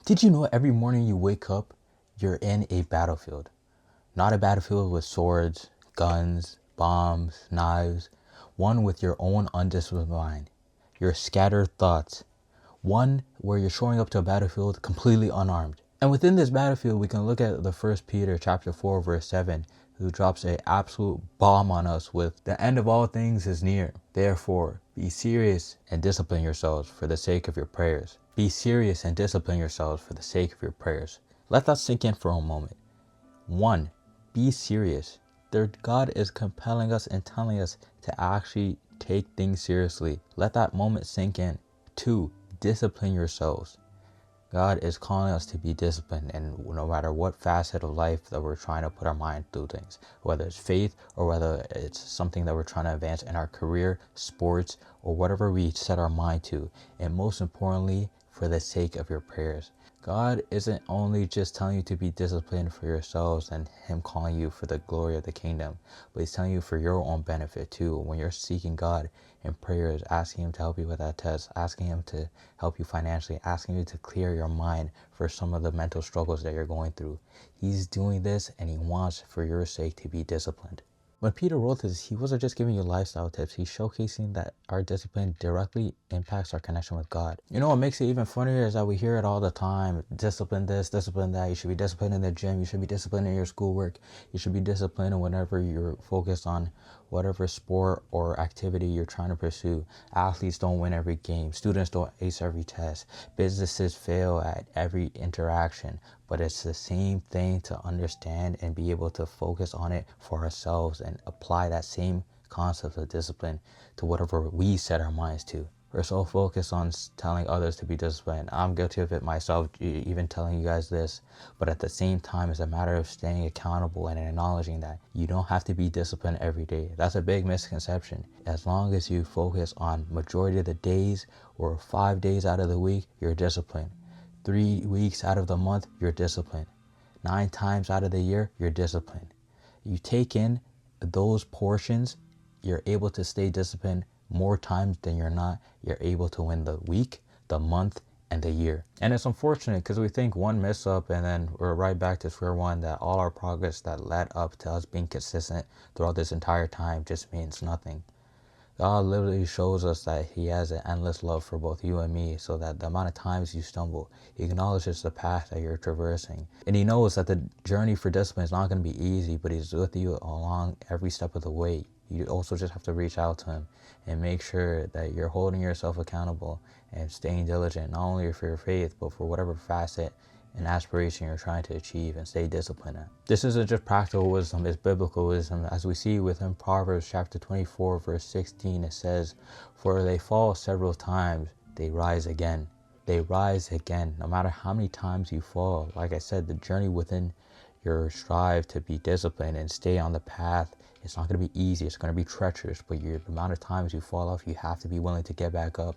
Did you know every morning you wake up, you're in a battlefield? Not a battlefield with swords, guns, bombs, knives, one with your own undisciplined mind, your scattered thoughts, one where you're showing up to a battlefield completely unarmed. And within this battlefield, we can look at the First Peter chapter 4, verse 7, who drops an absolute bomb on us with, "The end of all things is near. Therefore, be serious and discipline yourselves for the sake of your prayers." Be serious and discipline yourselves for the sake of your prayers. Let that sink in for a moment. One, be serious. God is compelling us and telling us to actually take things seriously. Let that moment sink in. Two, discipline yourselves. God is calling us to be disciplined, and no matter what facet of life that we're trying to put our mind through things, whether it's faith or whether it's something that we're trying to advance in our career, sports, or whatever we set our mind to, and most importantly, for the sake of your prayers. God isn't only just telling you to be disciplined for yourselves and Him calling you for the glory of the kingdom, but He's telling you for your own benefit too. When you're seeking God in prayers, asking Him to help you with that test, asking Him to help you financially, asking you to clear your mind for some of the mental struggles that you're going through. He's doing this and He wants for your sake to be disciplined. When Peter wrote this, he wasn't just giving you lifestyle tips. He's showcasing that our discipline directly impacts our connection with God. You know what makes it even funnier is that we hear it all the time. Discipline this, discipline that. You should be disciplined in the gym. You should be disciplined in your schoolwork. You should be disciplined whenever you're focused on whatever sport or activity you're trying to pursue. Athletes don't win every game. Students don't ace every test. Businesses fail at every interaction. But it's the same thing to understand and be able to focus on it for ourselves and apply that same concept of discipline to whatever we set our minds to. We're so focused on telling others to be disciplined. I'm guilty of it myself, even telling you guys this. But at the same time, it's a matter of staying accountable and acknowledging that you don't have to be disciplined every day. That's a big misconception. As long as you focus on majority of the days or 5 days out of the week, you're disciplined. 3 weeks out of the month, you're disciplined. 9 times out of the year, you're disciplined. You take in those portions, you're able to stay disciplined more times than you're not. You're able to win the week, the month, and the year. And it's unfortunate because we think one mess up and then we're right back to square one, that all our progress that led up to us being consistent throughout this entire time just means nothing. God literally shows us that He has an endless love for both you and me, so that the amount of times you stumble, He acknowledges the path that you're traversing. And He knows that the journey for discipline is not going to be easy, but He's with you along every step of the way. You also just have to reach out to Him and make sure that you're holding yourself accountable and staying diligent, not only for your faith, but for whatever facet and aspiration you're trying to achieve, and stay disciplined at. This isn't just practical wisdom, it's biblical wisdom. As we see within Proverbs chapter 24, verse 16, it says, "For they fall several times, they rise again." They rise again. No matter how many times you fall, like I said, the journey within your strive to be disciplined and stay on the path, it's not going to be easy. It's going to be treacherous, but the amount of times you fall off, you have to be willing to get back up.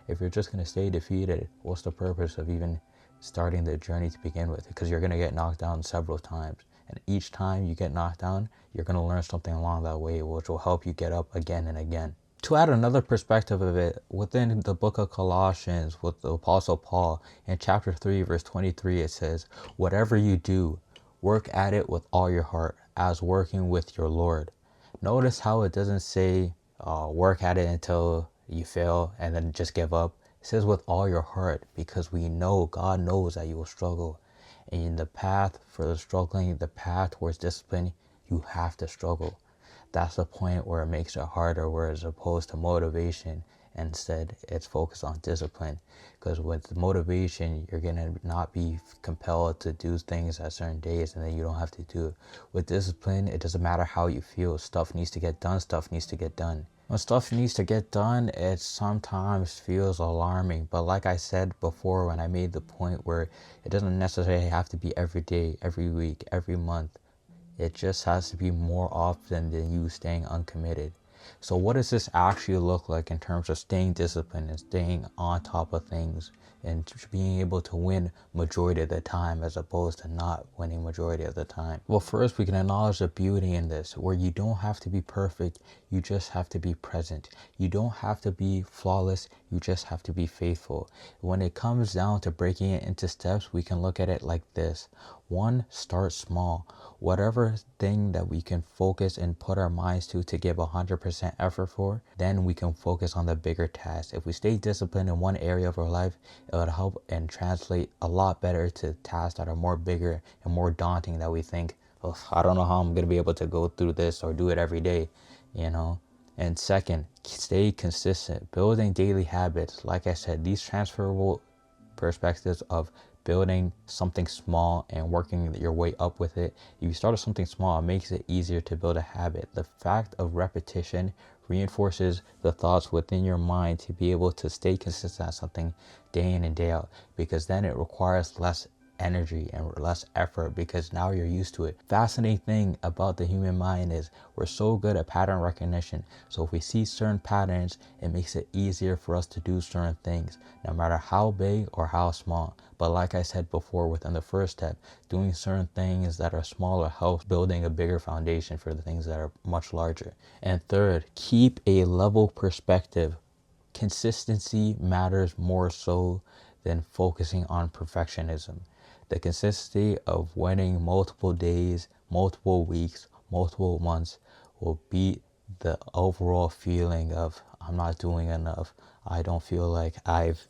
If you're just going to stay defeated, what's the purpose of even starting the journey to begin with? Because you're going to get knocked down several times, and each time you get knocked down, you're going to learn something along that way, which will help you get up again and again. To add another perspective of it, within the book of Colossians with the Apostle Paul, in chapter 3 verse 23, it says, "Whatever you do, work at it with all your heart, as working with your Lord." Notice how it doesn't say work at it until you fail and then just give up. It says with all your heart, because we know, God knows that you will struggle. And in the path for the struggling, the path towards discipline, you have to struggle. That's the point where it makes it harder, where as opposed to motivation, instead it's focused on discipline. Because with motivation, you're going to not be compelled to do things at certain days and then you don't have to do it. With discipline, it doesn't matter how you feel. Stuff needs to get done. Stuff needs to get done. When stuff needs to get done, it sometimes feels alarming. But like I said before, when I made the point where it doesn't necessarily have to be every day, every week, every month. It just has to be more often than you staying uncommitted. So what does this actually look like in terms of staying disciplined and staying on top of things and being able to win majority of the time as opposed to not winning majority of the time. Well, first we can acknowledge the beauty in this, where you don't have to be perfect, you just have to be present. You don't have to be flawless, you just have to be faithful. When it comes down to breaking it into steps, we can look at it like this. One, start small. Whatever thing that we can focus and put our minds to give 100% effort for, then we can focus on the bigger task. If we stay disciplined in one area of our life, it would help and translate a lot better to tasks that are more bigger and more daunting that we think, oh, I don't know how I'm going to be able to go through this or do it every day, you know. And second, stay consistent. Building daily habits. Like I said, these transferable perspectives of building something small and working your way up with it. If you start with something small, it makes it easier to build a habit. The fact of repetition reinforces the thoughts within your mind to be able to stay consistent at something day in and day out, because then it requires less energy and less effort because now you're used to it. Fascinating thing about the human mind is we're so good at pattern recognition. So if we see certain patterns, it makes it easier for us to do certain things, no matter how big or how small. But like I said before, within the first step, doing certain things that are smaller helps building a bigger foundation for the things that are much larger. And third, keep a level perspective. Consistency matters more so than focusing on perfectionism. The consistency of winning multiple days, multiple weeks, multiple months will beat the overall feeling of I'm not doing enough. I don't feel like I've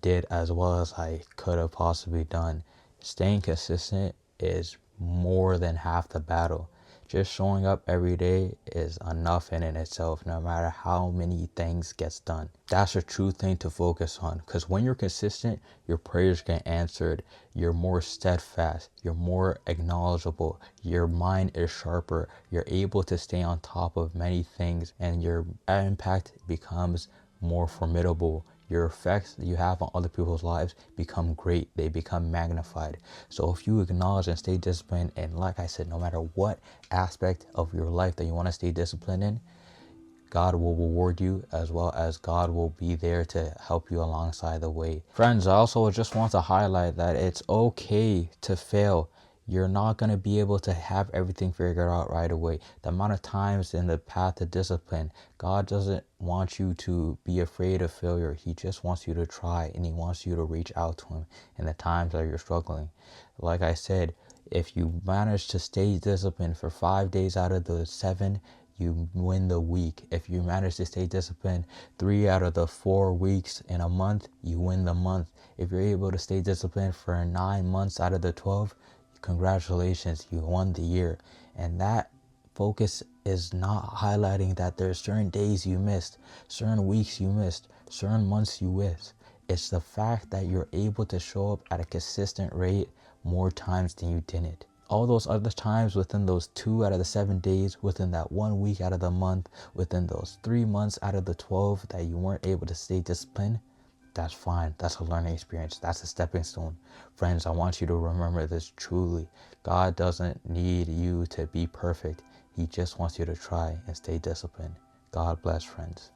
did as well as I could have possibly done. Staying consistent is more than half the battle. Just showing up every day is enough in itself, no matter how many things gets done. That's a true thing to focus on, because when you're consistent, your prayers get answered. You're more steadfast. You're more acknowledgeable. Your mind is sharper. You're able to stay on top of many things, and your impact becomes more formidable. Your effects that you have on other people's lives become great. They become magnified. So if you acknowledge and stay disciplined, and like I said, no matter what aspect of your life that you want to stay disciplined in, God will reward you, as well as God will be there to help you alongside the way. Friends, I also just want to highlight that it's okay to fail. You're not going to be able to have everything figured out right away. The amount of times in the path to discipline, God doesn't want you to be afraid of failure. He just wants you to try, and he wants you to reach out to him in the times that you're struggling. Like I said, if you manage to stay disciplined for 5 days out of the 7, you win the week. If you manage to stay disciplined 3 out of the 4 weeks in a month, you win the month. If you're able to stay disciplined for 9 months out of the 12, congratulations, you won the year. And that focus is not highlighting that there's certain days you missed, certain weeks you missed, certain months you missed. It's the fact that you're able to show up at a consistent rate more times than you didn't. All those other times within those 2 out of the 7 days, within that 1 week out of the month, within those 3 months out of the 12 that you weren't able to stay disciplined, that's fine. That's a learning experience. That's a stepping stone. Friends, I want you to remember this truly. God doesn't need you to be perfect. He just wants you to try and stay disciplined. God bless, friends.